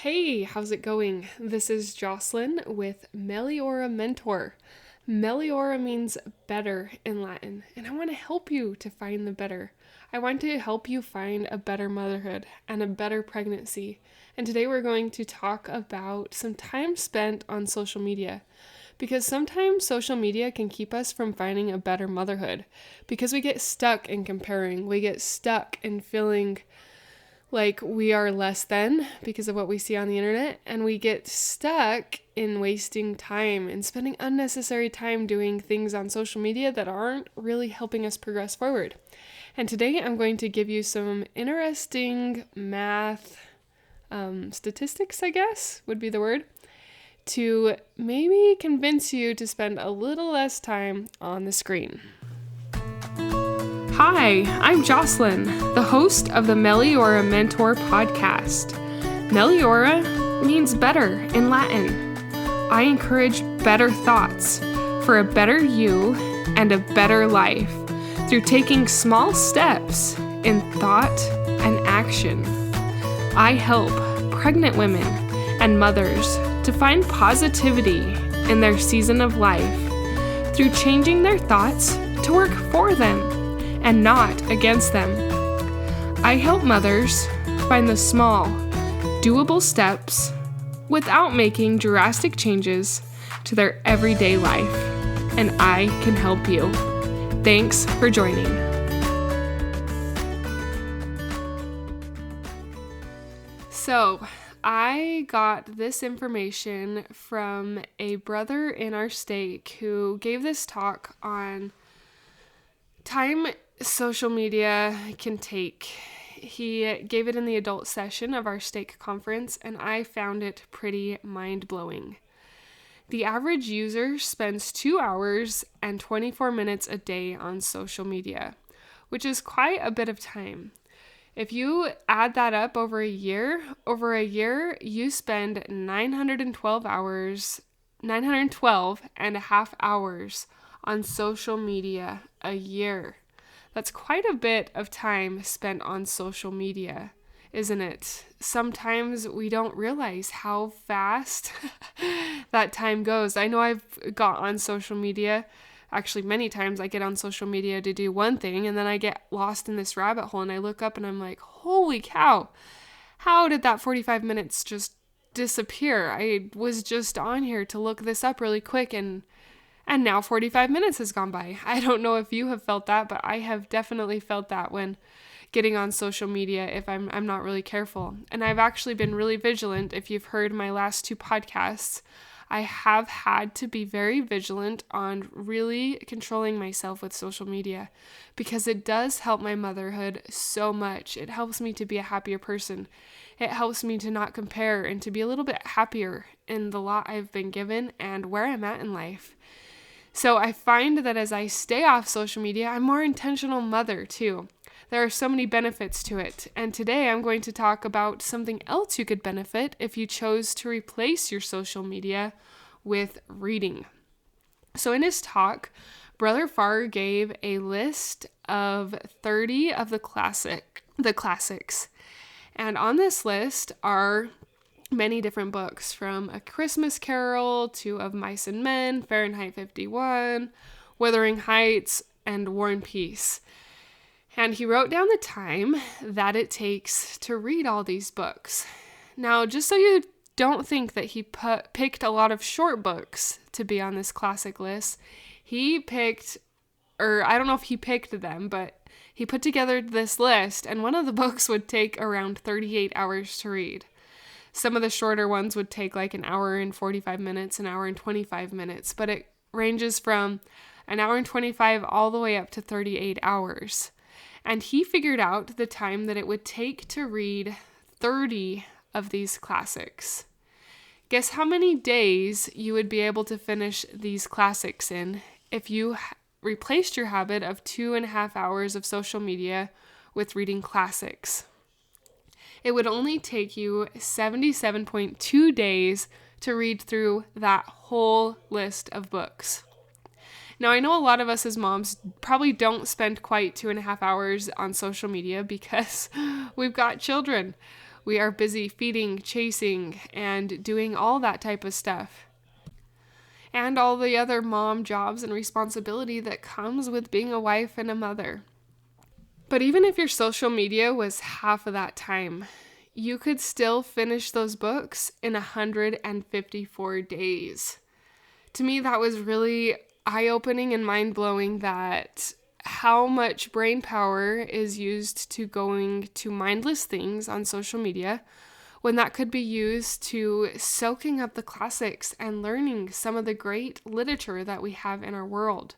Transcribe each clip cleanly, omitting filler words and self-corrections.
Hey, how's it going? This is Jocelyn with Meliora Mentor. Meliora means better in Latin, and I want to help you to find the better. I want to help you find a better motherhood and a better pregnancy. And today we're going to talk about some time spent on social media. Because sometimes social media can keep us from finding a better motherhood. Because we get stuck in comparing, we get stuck in feeling like we are less than because of what we see on the internet, and we get stuck in wasting time and spending unnecessary time doing things on social media that aren't really helping us progress forward. And today I'm going to give you some interesting math statistics, I guess would be the word, to maybe convince you to spend a little less time on the screen. Hi, I'm Jocelyn, the host of the Meliora Mentor podcast. Meliora means better in Latin. I encourage better thoughts for a better you and a better life through taking small steps in thought and action. I help pregnant women and mothers to find positivity in their season of life through changing their thoughts to work for them and not against them. I help mothers find the small, doable steps without making drastic changes to their everyday life, and I can help you. Thanks for joining. So, I got this information from a brother in our stake who gave this talk on time social media can take. He gave it in the adult session of our stake conference, and I found it pretty mind-blowing. The average user spends 2 hours and 24 minutes a day on social media, which is quite a bit of time. If you add that up over a year, you spend 912 and a half hours on social media a year. That's quite a bit of time spent on social media, isn't it? Sometimes we don't realize how fast that time goes. I know I've got on social media. Actually, many times I get on social media to do one thing, and then I get lost in this rabbit hole, and I look up and I'm like, holy cow, how did that 45 minutes just disappear? I was just on here to look this up really quick, and now 45 minutes has gone by. I don't know if you have felt that, but I have definitely felt that when getting on social media if I'm not really careful. And I've actually been really vigilant. If you've heard my last 2 podcasts, I have had to be very vigilant on really controlling myself with social media because it does help my motherhood so much. It helps me to be a happier person. It helps me to not compare and to be a little bit happier in the lot I've been given and where I'm at in life. So I find that as I stay off social media, I'm a more intentional mother too. There are so many benefits to it. And today I'm going to talk about something else you could benefit if you chose to replace your social media with reading. So in his talk, Brother Farr gave a list of 30 of the classics. And on this list are many different books, from A Christmas Carol to Of Mice and Men, Fahrenheit 51, Wuthering Heights, and War and Peace. And he wrote down the time that it takes to read all these books. Now, just so you don't think that he picked a lot of short books to be on this classic list, he picked, or I don't know if he picked them, but he put together this list, and one of the books would take around 38 hours to read. Some of the shorter ones would take like an hour and 45 minutes, an hour and 25 minutes, but it ranges from an hour and 25 all the way up to 38 hours. And he figured out the time that it would take to read 30 of these classics. Guess how many days you would be able to finish these classics in if you replaced your habit of 2.5 hours of social media with reading classics? It would only take you 77.2 days to read through that whole list of books. Now, I know a lot of us as moms probably don't spend quite 2.5 hours on social media because we've got children. We are busy feeding, chasing, and doing all that type of stuff. And all the other mom jobs and responsibility that comes with being a wife and a mother. But even if your social media was half of that time, you could still finish those books in 154 days. To me, that was really eye-opening and mind-blowing that how much brain power is used to going to mindless things on social media when that could be used to soaking up the classics and learning some of the great literature that we have in our world.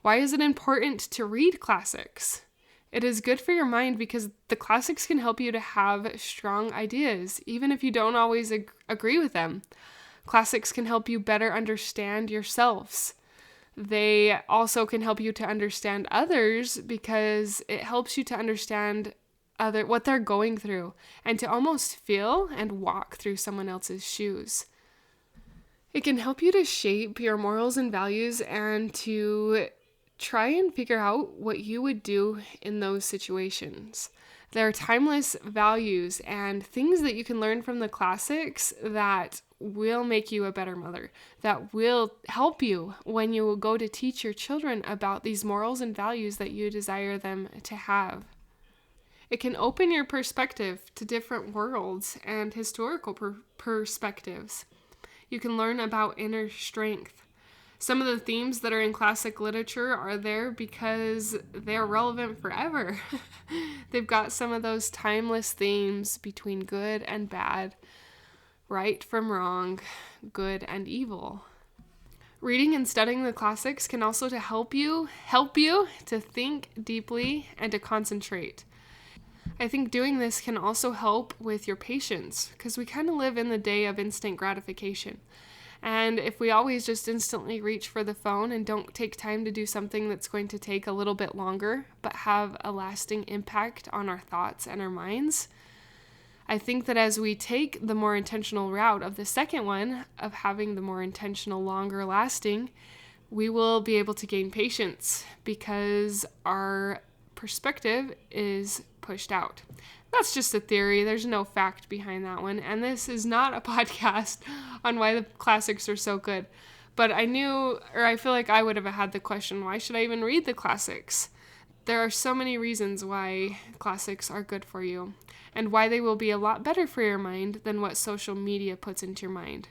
Why is it important to read classics? It is good for your mind because the classics can help you to have strong ideas, even if you don't always agree with them. Classics can help you better understand yourselves. They also can help you to understand others because it helps you to understand what they're going through and to almost feel and walk through someone else's shoes. It can help you to shape your morals and values and to try and figure out what you would do in those situations. There are timeless values and things that you can learn from the classics that will make you a better mother, that will help you when you go to teach your children about these morals and values that you desire them to have. It can open your perspective to different worlds and historical perspectives. You can learn about inner strength. Some of the themes that are in classic literature are there because they're relevant forever. They've got some of those timeless themes between good and bad, right from wrong, good and evil. Reading and studying the classics can also help you to think deeply and to concentrate. I think doing this can also help with your patience because we kind of live in the day of instant gratification. And if we always just instantly reach for the phone and don't take time to do something that's going to take a little bit longer, but have a lasting impact on our thoughts and our minds, I think that as we take the more intentional route of the second one, of having the more intentional, longer lasting, we will be able to gain patience because our perspective is pushed out. That's just a theory. There's no fact behind that one. And this is not a podcast on why the classics are so good. But I feel like I would have had the question, why should I even read the classics? There are so many reasons why classics are good for you and why they will be a lot better for your mind than what social media puts into your mind.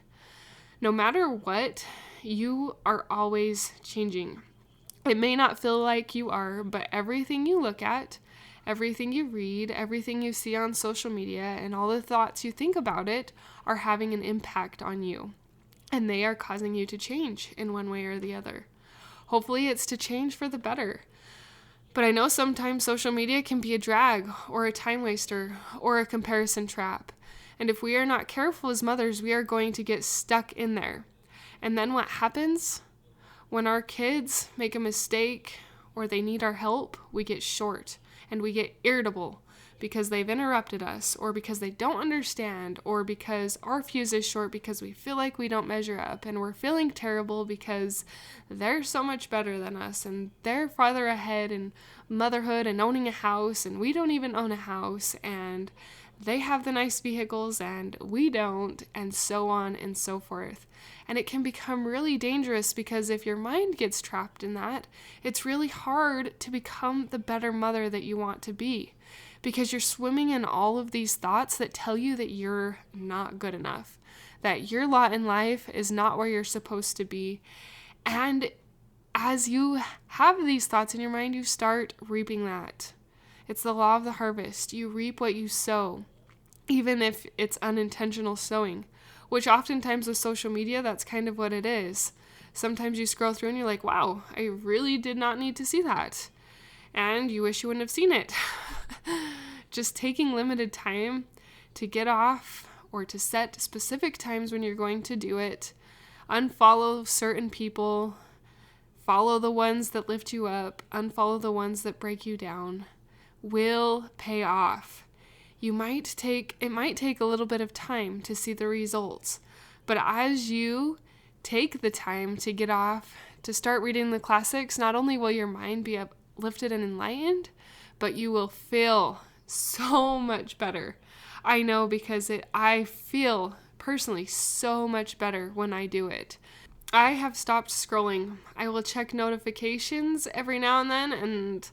No matter what, you are always changing. It may not feel like you are, but everything you look at, everything you read, everything you see on social media, and all the thoughts you think about it are having an impact on you. And they are causing you to change in one way or the other. Hopefully it's to change for the better. But I know sometimes social media can be a drag or a time waster or a comparison trap. And if we are not careful as mothers, we are going to get stuck in there. And then what happens? When our kids make a mistake or they need our help, we get short. And we get irritable because they've interrupted us or because they don't understand or because our fuse is short because we feel like we don't measure up and we're feeling terrible because they're so much better than us and they're farther ahead in motherhood and owning a house and we don't even own a house and they have the nice vehicles and we don't, and so on and so forth. And it can become really dangerous because if your mind gets trapped in that, it's really hard to become the better mother that you want to be because you're swimming in all of these thoughts that tell you that you're not good enough, that your lot in life is not where you're supposed to be. And as you have these thoughts in your mind, you start reaping that. It's the law of the harvest. You reap what you sow, even if it's unintentional sowing, which oftentimes with social media, that's kind of what it is. Sometimes you scroll through and you're like, wow, I really did not need to see that. And you wish you wouldn't have seen it. Just taking limited time to get off or to set specific times when you're going to do it. Unfollow certain people. Follow the ones that lift you up. Unfollow the ones that break you down. Will pay off. It might take a little bit of time to see the results, but as you take the time to get off, to start reading the classics, not only will your mind be uplifted and enlightened, but you will feel so much better. I know because I feel personally so much better when I do it. I have stopped scrolling. I will check notifications every now and then, and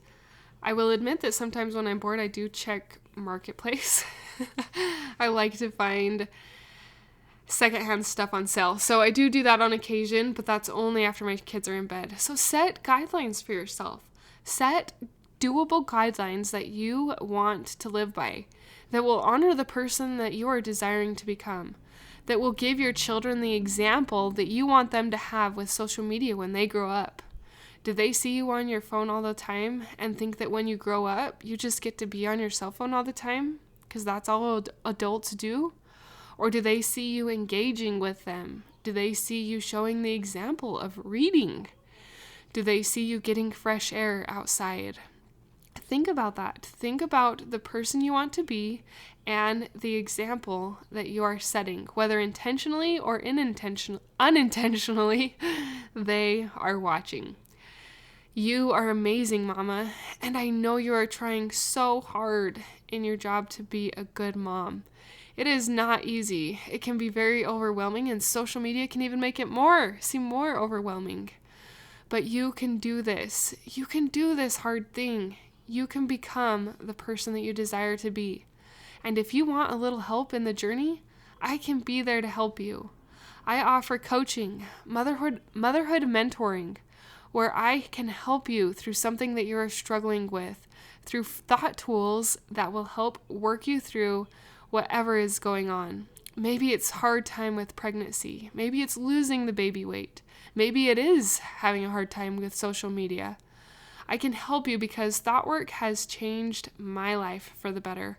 I will admit that sometimes when I'm bored, I do check Marketplace. I like to find secondhand stuff on sale. So I do that on occasion, but that's only after my kids are in bed. So set guidelines for yourself. Set doable guidelines that you want to live by, that will honor the person that you are desiring to become, that will give your children the example that you want them to have with social media when they grow up. Do they see you on your phone all the time and think that when you grow up, you just get to be on your cell phone all the time because that's all adults do? Or do they see you engaging with them? Do they see you showing the example of reading? Do they see you getting fresh air outside? Think about that. Think about the person you want to be and the example that you are setting, whether intentionally or unintentionally, they are watching. You are amazing, Mama, and I know you are trying so hard in your job to be a good mom. It is not easy. It can be very overwhelming, and social media can even make it seem more overwhelming. But you can do this. You can do this hard thing. You can become the person that you desire to be. And if you want a little help in the journey, I can be there to help you. I offer coaching, motherhood mentoring, where I can help you through something that you're struggling with, through thought tools that will help work you through whatever is going on. Maybe it's hard time with pregnancy. Maybe it's losing the baby weight. Maybe it is having a hard time with social media. I can help you because thought work has changed my life for the better,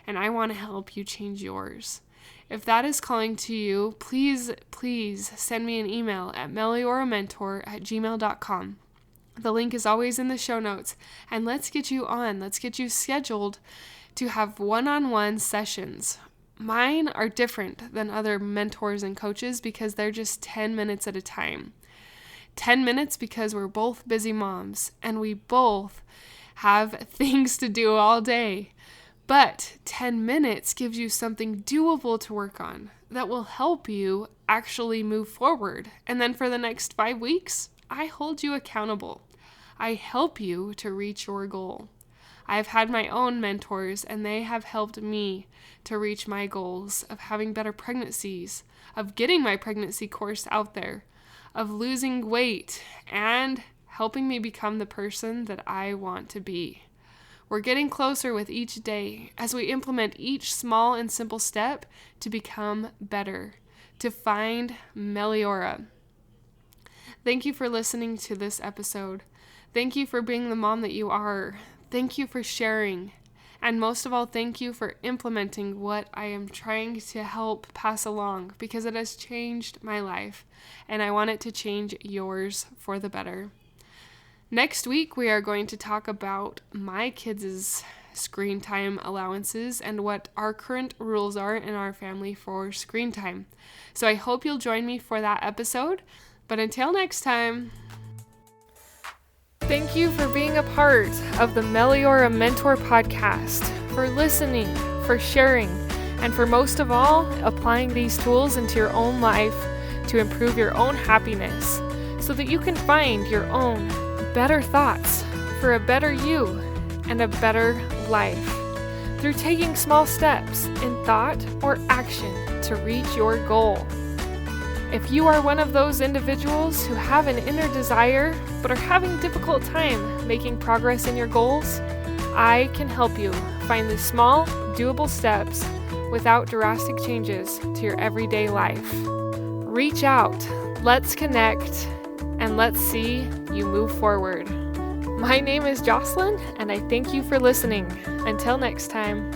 and I want to help you change yours. If that is calling to you, please send me an email at melioramentor@gmail.com. The link is always in the show notes, and let's get you scheduled to have one-on-one sessions. Mine are different than other mentors and coaches because they're just 10 minutes at a time. 10 minutes because we're both busy moms and we both have things to do all day. But 10 minutes gives you something doable to work on that will help you actually move forward. And then for the next 5 weeks, I hold you accountable. I help you to reach your goal. I've had my own mentors, and they have helped me to reach my goals of having better pregnancies, of getting my pregnancy course out there, of losing weight, and helping me become the person that I want to be. We're getting closer with each day as we implement each small and simple step to become better, to find Meliora. Thank you for listening to this episode. Thank you for being the mom that you are. Thank you for sharing. And most of all, thank you for implementing what I am trying to help pass along, because it has changed my life and I want it to change yours for the better. Next week, we are going to talk about my kids' screen time allowances and what our current rules are in our family for screen time. So I hope you'll join me for that episode. But until next time, thank you for being a part of the Meliora Mentor podcast, for listening, for sharing, and for most of all, applying these tools into your own life to improve your own happiness so that you can find your own better thoughts for a better you and a better life through taking small steps in thought or action to reach your goal. If you are one of those individuals who have an inner desire but are having a difficult time making progress in your goals, I can help you find the small, doable steps without drastic changes to your everyday life. Reach out, let's connect, and let's see you move forward. My name is Jocelyn, and I thank you for listening. Until next time.